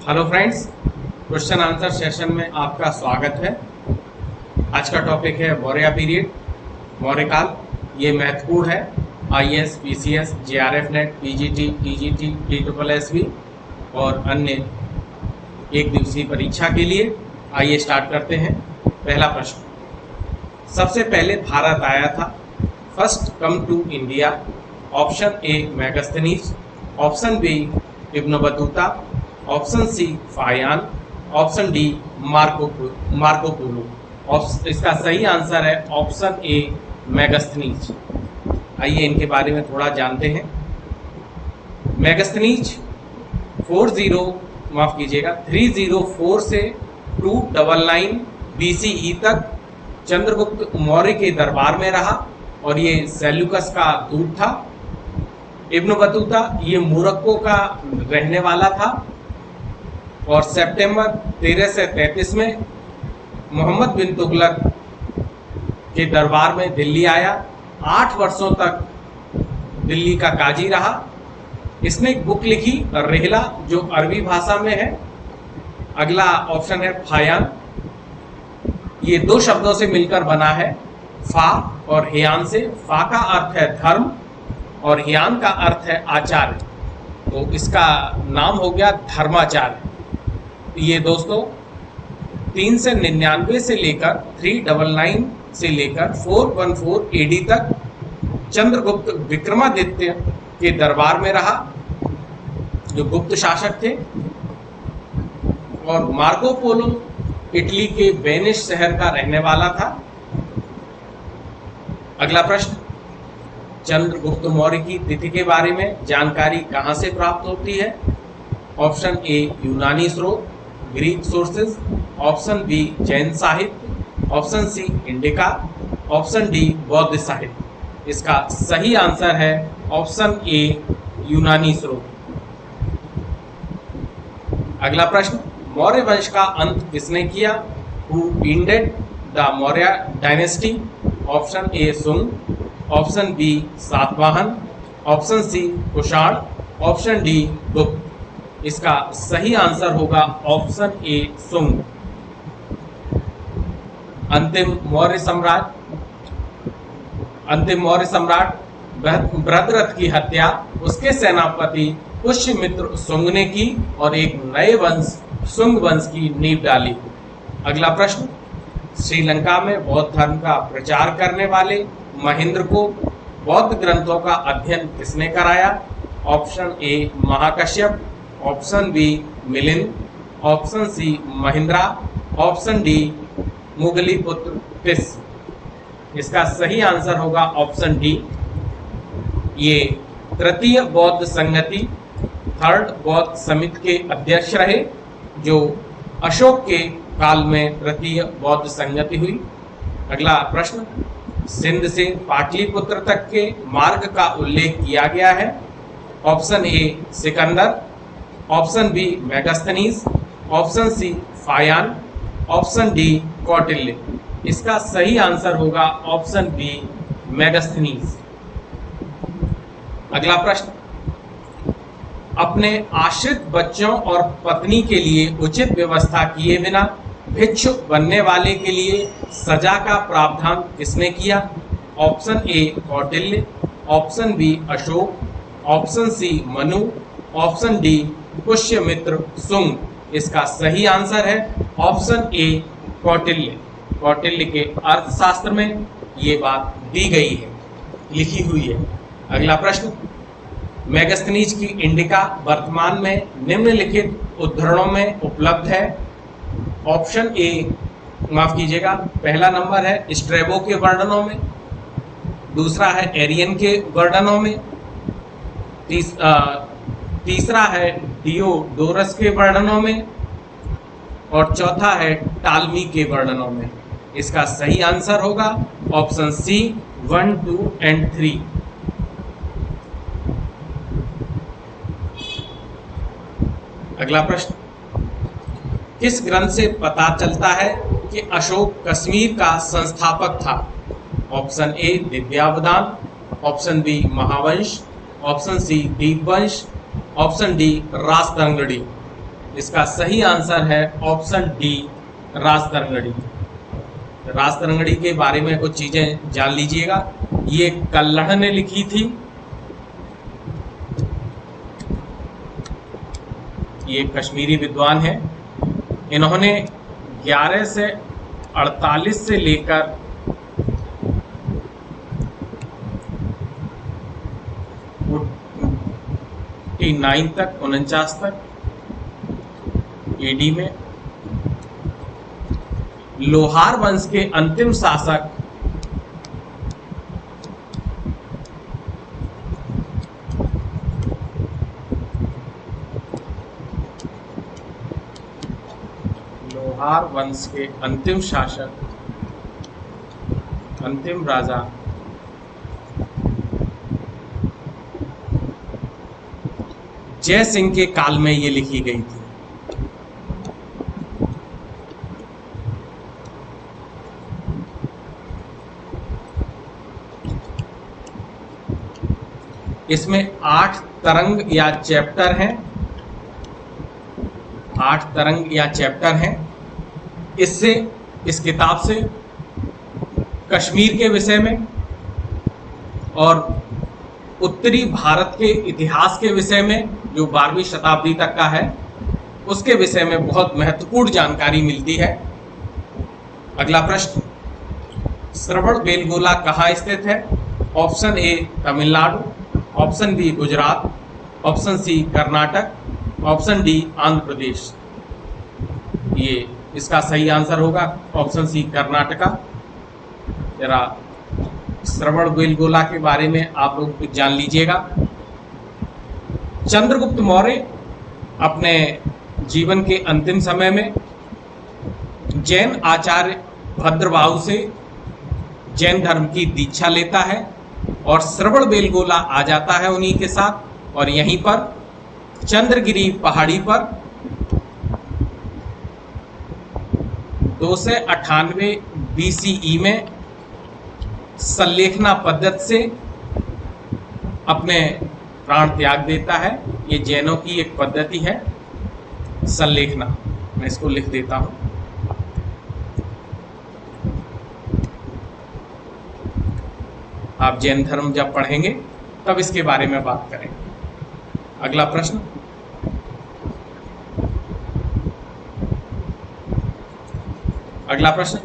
Hello friends, question answer session में आपका स्वागत है। आज का टॉपिक है मौर्य पीरियड, मौर्य काल। ये महत्वपूर्ण है IAS, PCS, JRF NET, PGT, TGT, TSSB और अन्य एक दिवसीय परीक्षा के लिए। आइए स्टार्ट करते हैं। पहला प्रश्न, सबसे पहले भारत आया था। First come to India. Option A Megasthenes, option B Ibn Battuta, option C Faxian, option D Marco Polo. इसका सही आंसर है ऑप्शन ए मैगस्थनीज। आइए इनके बारे में थोड़ा जानते हैं। मैगस्थनीज 304 से 299 BCE तक चंद्रगुप्त मौर्य के दरबार में रहा और ये सेल्यूकस का दूत था। इब्न बतूता ये मोरक्को का रहने वाला था और सितंबर 1333 में मोहम्मद बिन तुगलक के दरबार में दिल्ली आया। 8 वर्षों तक दिल्ली का काजी रहा। इसने एक बुक लिखी रेहला, जो अरबी भाषा में है। अगला ऑप्शन है फायान। ये 2 शब्दों से मिलकर बना है, फा और हियान से। फा का अर्थ है धर्म और हियान का अर्थ है आचार्य, तो इसका नाम हो गया धर्माचार्य। ये दोस्तों 399 से लेकर 399 से लेकर 414 AD तक चंद्रगुप्त विक्रमादित्य के दरबार में रहा, जो गुप्त शासक थे। और मार्को पोलो इटली के वेनिस शहर का रहने वाला था। अगला प्रश्न, चंद्रगुप्त मौर्य की तिथि के बारे में जानकारी कहां से प्राप्त होती है? ऑप्शन ए यूनानी स्रोत, Greek sources, option B Jain साहित्य, option C Indica, option D बौद्ध साहित्य। इसका सही आंसर है ऑप्शन ए यूनानी स्रोत। अगला प्रश्न, मौर्य वंश का अंत किसने किया? Who ended the Maurya dynasty? Option A Sunga, option B Satavahana, option C Kushan, option D Gupta. इसका सही आंसर होगा ऑप्शन ए सुंग। अंतिम मौर्य सम्राट भद्रथ की हत्या उसके सेनापति पुष्यमित्र सुंग ने की और एक नए वंश सुंग वंश की नींव डाली। अगला प्रश्न, श्रीलंका में बौद्ध धर्म का प्रचार करने वाले महेंद्र को बौद्ध ग्रंथों का अध्ययन किसने कराया? Option A Mahakashyap, option B Milind, option C Mahindra, option D Moggaliputta पिस। इसका सही आंसर होगा ऑप्शन डी। ये तृतीय बौद्ध संगति, थर्ड बौद्ध समिति के अध्यक्ष रहे, जो अशोक के काल में तृतीय बौद्ध संगति हुई। अगला प्रश्न, सिंध से पाटलिपुत्र तक के मार्ग का उल्लेख किया गया है। Option A Sikandar, option B Megasthenes, option C Faxian, option D Kautilya. इसका सही आंसर होगा ऑप्शन बी मैगस्थनीज। अगला प्रश्न, अपने आश्रित बच्चों और पत्नी के लिए उचित व्यवस्था किए बिना भिक्षु बनने वाले के लिए सजा का प्रावधान किसने किया? Option A Kautilya, option B Ashoka, option C Manu, option D Pushyamitra Shunga. इसका सही आंसर है ऑप्शन ए कौटिल्य। कौटिल्य के अर्थशास्त्र में ये बात दी गई है, लिखी हुई है। अगला प्रश्न, मैगस्थनीज की इंडिका वर्तमान में निम्नलिखित उद्धरणों में उपलब्ध है। ऑप्शन ए, माफ कीजिएगा, पहला नंबर है स्ट्रेबो के वर्णनों में, दूसरा है एरियन के वर्णनों में, तीसरा है डियोडोरस के वर्णनों में और चौथा है टालमी के वर्णनों में। इसका सही आंसर होगा ऑप्शन सी 1, 2 एंड 3। अगला प्रश्न, किस ग्रंथ से पता चलता है कि अशोक कश्मीर का संस्थापक था? Option A Divyavadana, option B Mahavamsa, option C Dipavamsa, option D Rajatarangini. इसका सही आंसर है ऑप्शन डी, राजतरंगड़ी। राजतरंगड़ी के बारे में कुछ चीजें जान लीजिएगा। ये कल्हड़ ने लिखी थी। ये कश्मीरी विद्वान है। इन्होंने 11 से 48 से लेकर 49 तक 49 तक एडी में लोहार वंश के अंतिम शासक लोहार वंश के अंतिम शासक, अंतिम राजा जय सिंह के काल में ये लिखी गई थी। इसमें 8 तरंग या चैप्टर हैं, 8 तरंग या चैप्टर हैं। इससे, इस किताब से कश्मीर के विषय में और उत्तरी भारत के इतिहास के विषय में, जो 12वीं शताब्दी तक का है, उसके विषय में बहुत महत्वपूर्ण जानकारी मिलती है। अगला प्रश्न, श्रवणबेलगोला कहाँ स्थित है? Option A Tamil Nadu, option B Gujarat, option C Karnataka, option D Andhra Pradesh. ये इसका सही आंसर होगा ऑप्शन सी कर्नाटका। जरा श्रवणबेलगोला के बारे में आप लोग कुछ जान लीजिएगा। चंद्रगुप्त मौर्य अपने जीवन के अंतिम समय में जैन आचार्य भद्रबाहु से जैन धर्म की दीक्षा लेता है और श्रवणबेलगोला आ जाता है उन्हीं के साथ, और यहीं पर चंद्रगिरी पहाड़ी पर 298 BCE में संलेखना पद्धति से अपने प्राण त्याग देता है। ये जैनों की एक पद्धति है संलेखना। मैं इसको लिख देता हूं। आप जैन धर्म जब पढ़ेंगे तब इसके बारे में बात करेंगे। अगला प्रश्न,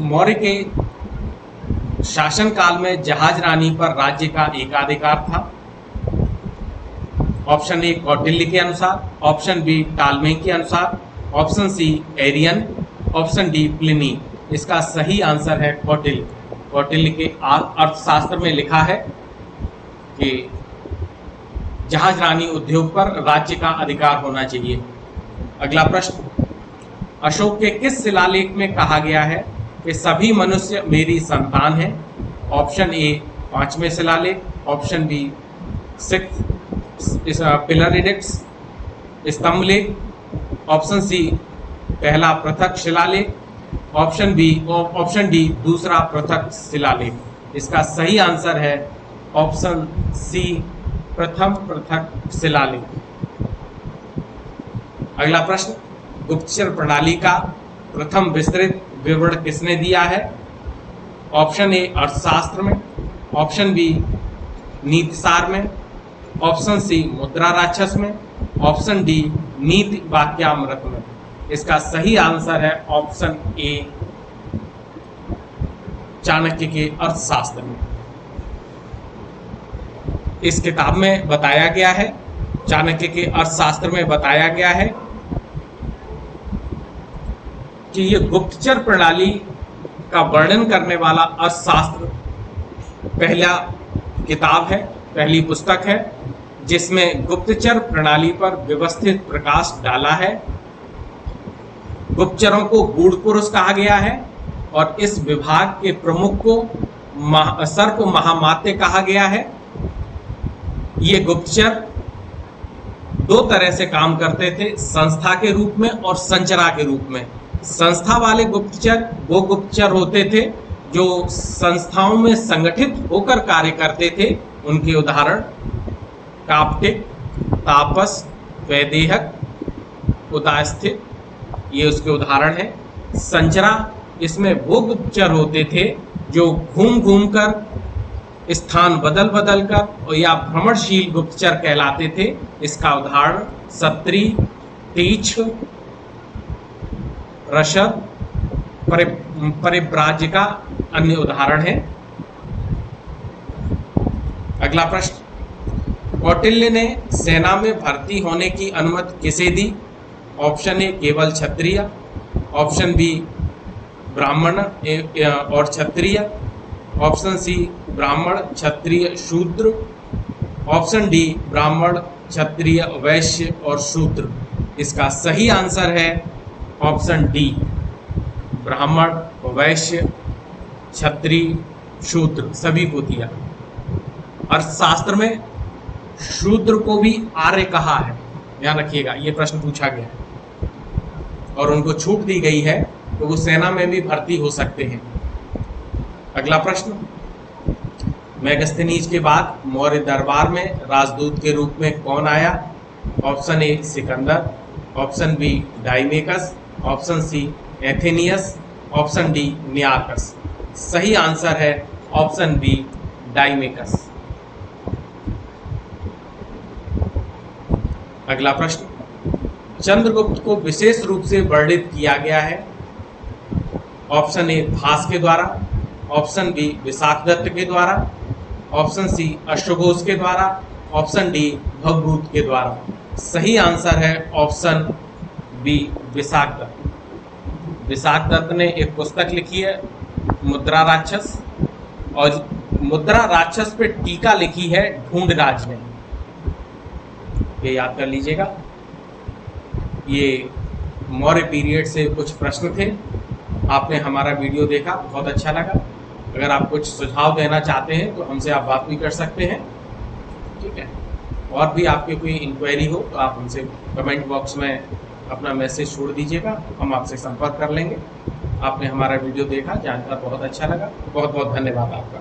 मौर्य के शासनकाल में जहाज रानी पर राज्य का एकाधिकार था। ऑप्शन ए कौटिल्य के अनुसार, ऑप्शन बी टालमे के अनुसार, option C Arrian, option D Pliny. इसका सही आंसर है कौटिल्य। कौटिल्य के अर्थशास्त्र में लिखा है कि जहाज रानी उद्योग पर राज्य का अधिकार होना चाहिए। अगला प्रश्न, अशोक के किस शिलालेख में कहा गया है कि सभी मनुष्य मेरी संतान हैं? ऑप्शन ए 5वें शिलालेख, ऑप्शन बी 6 पिलर एडिक्ट्स स्तंभ लेख, ऑप्शन सी पहला पृथक शिलालेख, ऑप्शन डी दूसरा पृथक शिलालेख। इसका सही आंसर है ऑप्शन सी प्रथम पृथक शिलालेख। अगला प्रश्न, गुप्तचर प्रणाली का प्रथम विस्तृत विवरण किसने दिया है? ऑप्शन ए अर्थशास्त्र में, ऑप्शन बी नीतिसार में, ऑप्शन सी मुद्रा राक्षस में, ऑप्शन डी नीति वाक्यामृत में। इसका सही आंसर है ऑप्शन ए चाणक्य के अर्थशास्त्र में। इस किताब में बताया गया है, चाणक्य के अर्थशास्त्र में बताया गया है कि ये गुप्तचर प्रणाली का वर्णन करने वाला अर्थशास्त्र पहला किताब है, पहली पुस्तक है जिसमें गुप्तचर प्रणाली पर व्यवस्थित प्रकाश डाला है। गुप्तचरों को गूढ़ पुरुष कहा गया है और इस विभाग के प्रमुख को सर्प महामात्य कहा गया है। ये गुप्तचर 2 तरह से काम करते थे, संस्था के रूप में और संचरा के रूप में। संस्था वाले गुप्तचर वो गुप्तचर होते थे जो संस्थाओं में संगठित होकर कार्य करते थे। उनके उदाहरण काप्टिक, तापस, वैदेहक, उदास्थित, ये उसके उदाहरण है। संचरा, इसमें वो गुप्तचर होते थे जो घूम घूम कर स्थान बदल बदल कर या भ्रमणशील गुप्तचर कहलाते थे, इसका उदाहरण सत्री, तीक्ष्ण, रसद, परिव्राजिका अन्य उदाहरण है। अगला प्रश्न, कौटिल्य ने सेना में भर्ती होने की अनुमति किसे दी? ऑप्शन ए केवल क्षत्रिय, ऑप्शन बी ब्राह्मण और क्षत्रिय, ऑप्शन सी ब्राह्मण क्षत्रिय शूद्र, ऑप्शन डी ब्राह्मण क्षत्रिय वैश्य और शूद्र। इसका सही आंसर है ऑप्शन डी, ब्राह्मण वैश्य क्षत्रिय शूद्र सभी को दिया। अर्थशास्त्र में शूद्र को भी आर्य कहा है, ध्यान रखिएगा, ये प्रश्न पूछा गया है और उनको छूट दी गई है तो वो सेना में भी भर्ती हो सकते हैं। अगला प्रश्न, मेगस्थनीज के बाद मौर्य दरबार में राजदूत के रूप में कौन आया? Option A Sikandar, option B Deimachus, option C Athenaeus, option D Nearchus. सही आंसर है ऑप्शन बी डाइमेकस। अगला प्रश्न, चंद्रगुप्त को विशेष रूप से वर्णित किया गया है। ऑप्शन ए भास के द्वारा, ऑप्शन बी विशाखदत्त के द्वारा, ऑप्शन सी अश्वघोष के द्वारा, ऑप्शन डी भवभूत के द्वारा। सही आंसर है ऑप्शन बी विशाखदत्त। विशाखदत्त ने एक पुस्तक लिखी है मुद्रा राक्षस, और मुद्रा राक्षस पे टीका लिखी है ढूंढराज ने, ये याद कर लीजिएगा। ये मौर्य पीरियड से कुछ प्रश्न थे। आपने हमारा वीडियो देखा, बहुत अच्छा लगा। अगर आप कुछ सुझाव देना चाहते हैं तो हमसे आप बात भी कर सकते हैं, ठीक है। और भी आपके कोई इंक्वायरी हो तो आप हमसे कमेंट बॉक्स में अपना मैसेज छोड़ दीजिएगा, हम आपसे संपर्क कर लेंगे। आपने हमारा वीडियो देखा, जानकर बहुत अच्छा लगा। बहुत बहुत धन्यवाद आपका।